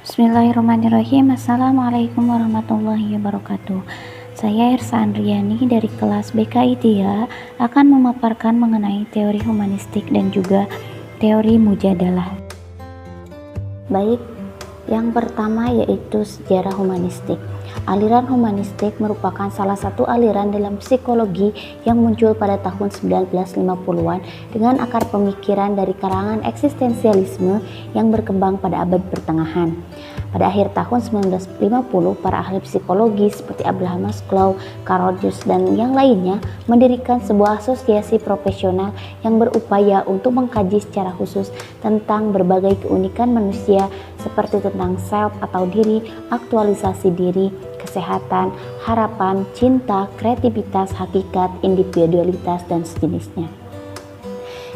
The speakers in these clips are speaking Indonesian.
Bismillahirrahmanirrahim. Assalamualaikum warahmatullahi wabarakatuh. Saya Ersa Andriani dari kelas BKI 3 akan memaparkan mengenai teori humanistik dan juga teori mujadalah. Baik, yang pertama yaitu sejarah humanistik. Aliran humanistik merupakan salah satu aliran dalam psikologi yang muncul pada tahun 1950-an dengan akar pemikiran dari kalangan eksistensialisme yang berkembang pada abad pertengahan. Pada akhir tahun 1950, para ahli psikologi seperti Abraham Maslow, Carl Rogers, dan yang lainnya mendirikan sebuah asosiasi profesional yang berupaya untuk mengkaji secara khusus tentang berbagai keunikan manusia seperti tentang self atau diri, aktualisasi diri, kesehatan, harapan, cinta, kreativitas, hakikat, individualitas, dan sejenisnya.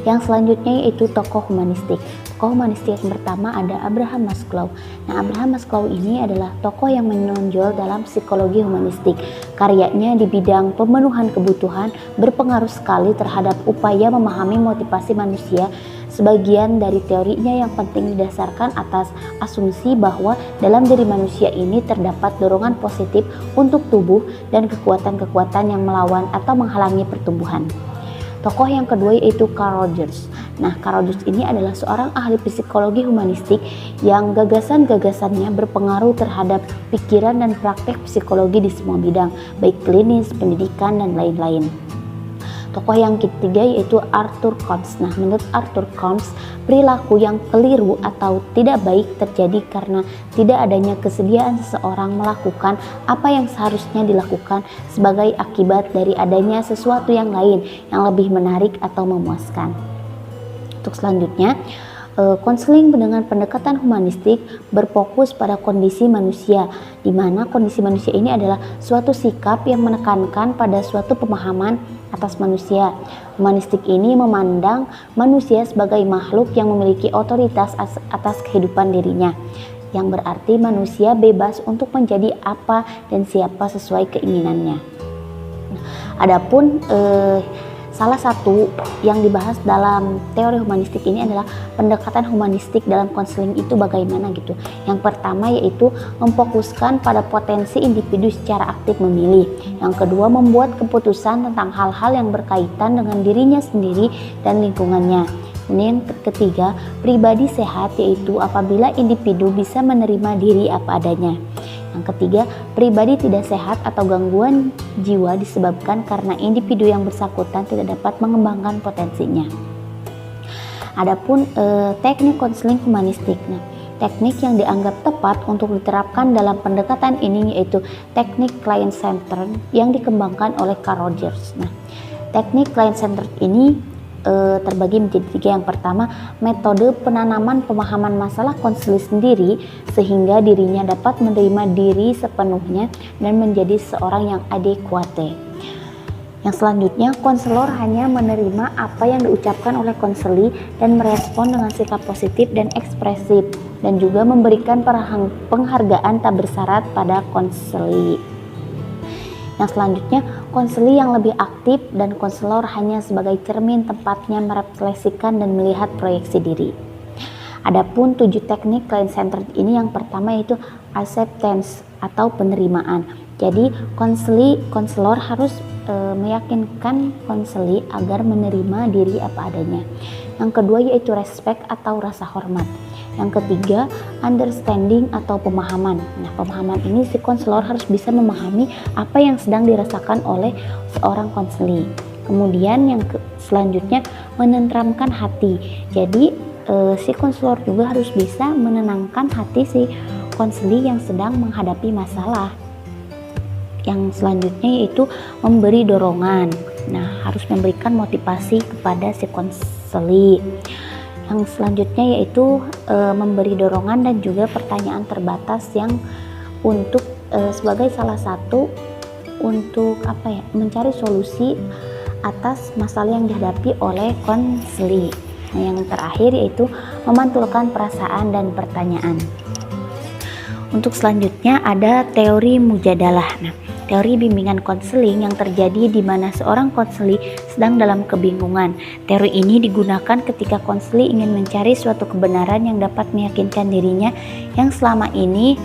Yang selanjutnya yaitu tokoh humanistik. Tokoh humanistik yang pertama ada Abraham Maslow. Nah, Abraham Maslow ini adalah tokoh yang menonjol dalam psikologi humanistik. Karyanya di bidang pemenuhan kebutuhan berpengaruh sekali terhadap upaya memahami motivasi manusia. Sebagian dari teorinya yang penting didasarkan atas asumsi bahwa dalam diri manusia ini terdapat dorongan positif untuk tubuh dan kekuatan-kekuatan yang melawan atau menghalangi pertumbuhan. Tokoh yang kedua yaitu Carl Rogers. Nah, Carl Rogers ini adalah seorang ahli psikologi humanistik yang gagasan-gagasannya berpengaruh terhadap pikiran dan praktek psikologi di semua bidang, baik klinis, pendidikan, dan lain-lain. Tokoh yang ketiga yaitu Arthur Combs. Nah, menurut Arthur Combs, perilaku yang keliru atau tidak baik terjadi karena tidak adanya kesediaan seseorang melakukan apa yang seharusnya dilakukan sebagai akibat dari adanya sesuatu yang lain yang lebih menarik atau memuaskan. Untuk selanjutnya, konseling dengan pendekatan humanistik berfokus pada kondisi manusia, di mana kondisi manusia ini adalah suatu sikap yang menekankan pada suatu pemahaman atas manusia. Humanistik ini memandang manusia sebagai makhluk yang memiliki otoritas atas kehidupan dirinya, yang berarti manusia bebas untuk menjadi apa dan siapa sesuai keinginannya. Adapun salah satu yang dibahas dalam teori humanistik ini adalah pendekatan humanistik dalam konseling itu bagaimana gitu. Yang pertama yaitu memfokuskan pada potensi individu secara aktif memilih. Yang kedua, membuat keputusan tentang hal-hal yang berkaitan dengan dirinya sendiri dan lingkungannya. Kemudian yang ketiga, pribadi sehat yaitu apabila individu bisa menerima diri apa adanya. Yang ketiga, pribadi tidak sehat atau gangguan jiwa disebabkan karena individu yang bersangkutan tidak dapat mengembangkan potensinya. Adapun teknik konseling humanistik. Nah, teknik yang dianggap tepat untuk diterapkan dalam pendekatan ini yaitu teknik client-centered yang dikembangkan oleh Carl Rogers. Nah, teknik client-centered ini terbagi menjadi tiga. Yang pertama, metode penanaman pemahaman masalah konselor sendiri sehingga dirinya dapat menerima diri sepenuhnya dan menjadi seorang yang adekuate. Yang selanjutnya, konselor hanya menerima apa yang diucapkan oleh konseli dan merespon dengan sikap positif dan ekspresif, dan juga memberikan penghargaan tak bersyarat pada konseli. Yang selanjutnya, konseli yang lebih aktif dan konselor hanya sebagai cermin tempatnya merefleksikan dan melihat proyeksi diri. Adapun 7 teknik client-centered ini, yang pertama yaitu acceptance atau penerimaan. Jadi konselor harus meyakinkan konseli agar menerima diri apa adanya. Yang kedua yaitu respect atau rasa hormat. Yang ketiga, understanding atau pemahaman. Nah, pemahaman ini si konselor harus bisa memahami apa yang sedang dirasakan oleh seorang konseli. Kemudian yang selanjutnya, menenteramkan hati. Jadi si konselor juga harus bisa menenangkan hati si konseli yang sedang menghadapi masalah. Yang selanjutnya yaitu memberi dorongan. Nah, harus memberikan motivasi kepada si konseli. Yang selanjutnya yaitu memberi dorongan dan juga pertanyaan terbatas yang untuk sebagai salah satu untuk mencari solusi atas masalah yang dihadapi oleh konseli. Nah, yang terakhir yaitu memantulkan perasaan dan pertanyaan. Untuk selanjutnya ada teori mujadalah. Nah, teori bimbingan konseling yang terjadi di mana seorang konseli sedang dalam kebingungan. Teori ini digunakan ketika konseling ingin mencari suatu kebenaran yang dapat meyakinkan dirinya yang selama ini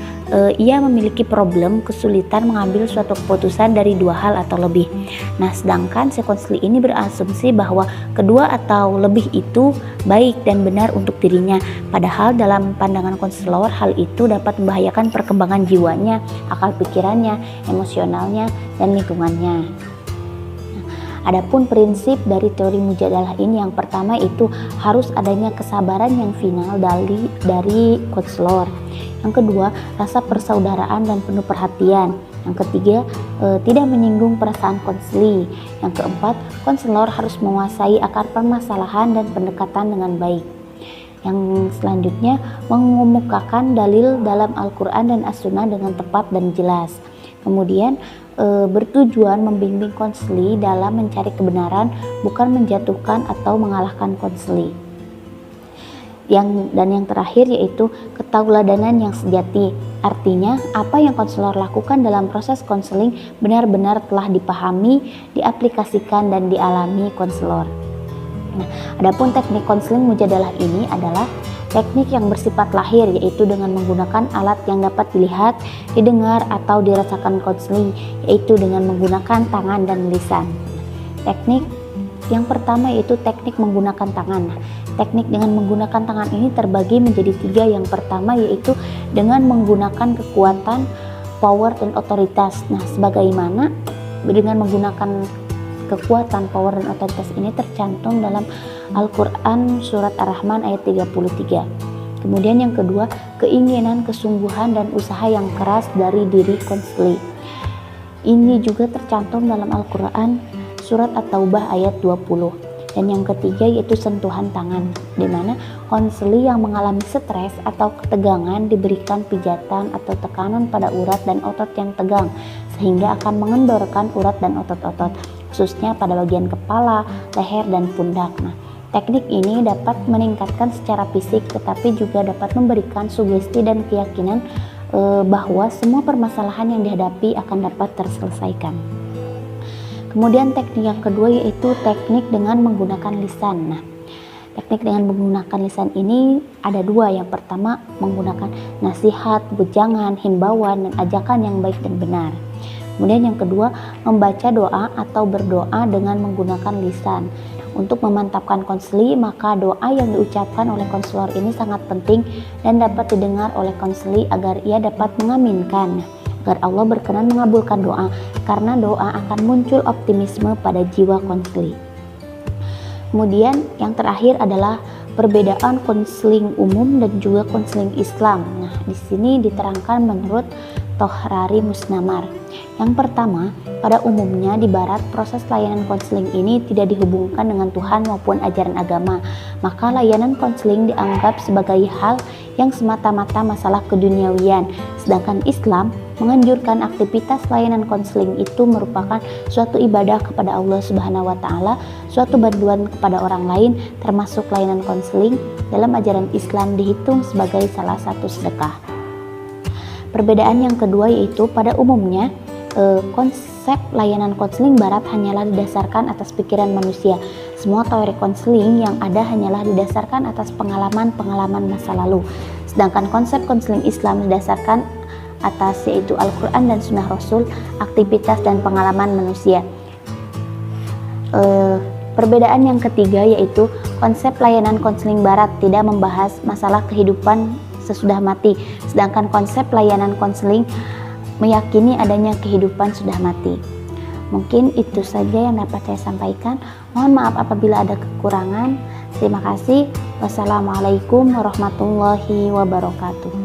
ia memiliki problem kesulitan mengambil suatu keputusan dari dua hal atau lebih. Nah, sedangkan si konseling ini berasumsi bahwa kedua atau lebih itu baik dan benar untuk dirinya. Padahal dalam pandangan konselor hal itu dapat membahayakan perkembangan jiwanya, akal pikirannya, emosionalnya, dan lingkungannya. Adapun prinsip dari teori mujadalah ini yang pertama itu harus adanya kesabaran yang final dari konselor. Yang kedua, rasa persaudaraan dan penuh perhatian. Yang ketiga, tidak menyinggung perasaan konseli. Yang keempat, konselor harus menguasai akar permasalahan dan pendekatan dengan baik. Yang selanjutnya, mengemukakan dalil dalam Al-Quran dan As-Sunnah dengan tepat dan jelas. Kemudian bertujuan membimbing konseli dalam mencari kebenaran, bukan menjatuhkan atau mengalahkan konseli. Yang terakhir yaitu ketauladanan yang sejati. Artinya apa yang konselor lakukan dalam proses konseling benar-benar telah dipahami, diaplikasikan dan dialami konselor. Nah, adapun teknik konseling mujadalah ini adalah teknik yang bersifat lahir, yaitu dengan menggunakan alat yang dapat dilihat, didengar atau dirasakan konseling, yaitu dengan menggunakan tangan dan lisan. Teknik yang pertama yaitu teknik menggunakan tangan. Teknik dengan menggunakan tangan ini terbagi menjadi tiga. Yang pertama yaitu dengan menggunakan kekuatan, power, dan otoritas. Nah, sebagaimana dengan menggunakan kekuatan, power, dan otoritas ini tercantum dalam Al-Quran surat Ar-Rahman ayat 33. Kemudian yang kedua, keinginan, kesungguhan, dan usaha yang keras dari diri konseli. Ini juga tercantum dalam Al-Quran surat At-Taubah ayat 20. Dan yang ketiga yaitu sentuhan tangan, di mana konseli yang mengalami stres atau ketegangan diberikan pijatan atau tekanan pada urat dan otot yang tegang, sehingga akan mengendorkan urat dan otot-otot, khususnya pada bagian kepala, leher, dan pundak. Nah, teknik ini dapat meningkatkan secara fisik, tetapi juga dapat memberikan sugesti dan keyakinan bahwa semua permasalahan yang dihadapi akan dapat terselesaikan. Kemudian teknik yang kedua yaitu teknik dengan menggunakan lisan. Nah, teknik dengan menggunakan lisan ini ada dua. Yang pertama menggunakan nasihat, wejangan, himbauan, dan ajakan yang baik dan benar. Kemudian yang kedua, membaca doa atau berdoa dengan menggunakan lisan. Untuk memantapkan konseli, maka doa yang diucapkan oleh konselor ini sangat penting dan dapat didengar oleh konseli agar ia dapat mengaminkan, agar Allah berkenan mengabulkan doa, karena doa akan muncul optimisme pada jiwa konseli. Kemudian yang terakhir adalah perbedaan konseling umum dan juga konseling Islam. Nah, di sini diterangkan menurut Tohrari Musnamar. Yang pertama, pada umumnya di barat proses layanan konseling ini tidak dihubungkan dengan Tuhan maupun ajaran agama, maka layanan konseling dianggap sebagai hal yang semata-mata masalah keduniawian. Sedangkan Islam menganjurkan aktivitas layanan konseling itu merupakan suatu ibadah kepada Allah Subhanahu wa taala, suatu bantuan kepada orang lain, termasuk layanan konseling dalam ajaran Islam dihitung sebagai salah satu sedekah. Perbedaan yang kedua yaitu pada umumnya konsep layanan konseling barat hanyalah didasarkan atas pikiran manusia. Semua teori konseling yang ada hanyalah didasarkan atas pengalaman-pengalaman masa lalu. Sedangkan konsep konseling Islam didasarkan atas yaitu Al-Quran dan Sunnah Rasul, aktivitas dan pengalaman manusia. Perbedaan yang ketiga yaitu konsep layanan konseling barat tidak membahas masalah kehidupan sesudah mati, sedangkan konsep layanan konseling meyakini adanya kehidupan sudah mati. Mungkin itu saja yang dapat saya sampaikan. Mohon maaf apabila ada kekurangan. Terima kasih. Wassalamualaikum warahmatullahi wabarakatuh.